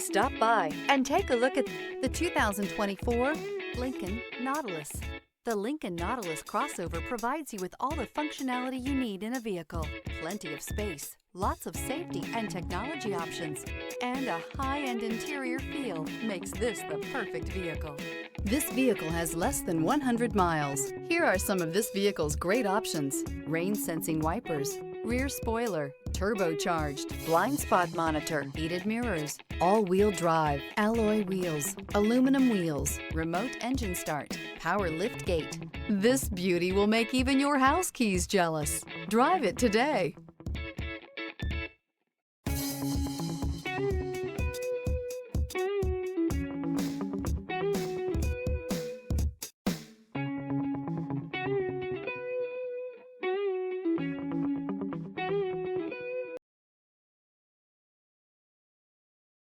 Stop by and take a look at the 2024 Lincoln Nautilus. The Lincoln Nautilus crossover provides you with all the functionality you need in a vehicle. Plenty of space, lots of safety and technology options, and a high-end interior feel makes this the perfect vehicle. This vehicle has less than 100 miles. Here are some of this vehicle's great options: rain-sensing wipers, rear spoiler, turbocharged, blind spot monitor, heated mirrors, all-wheel drive, alloy wheels, aluminum wheels, remote engine start, power lift gate. This beauty will make even your house keys jealous. Drive it today.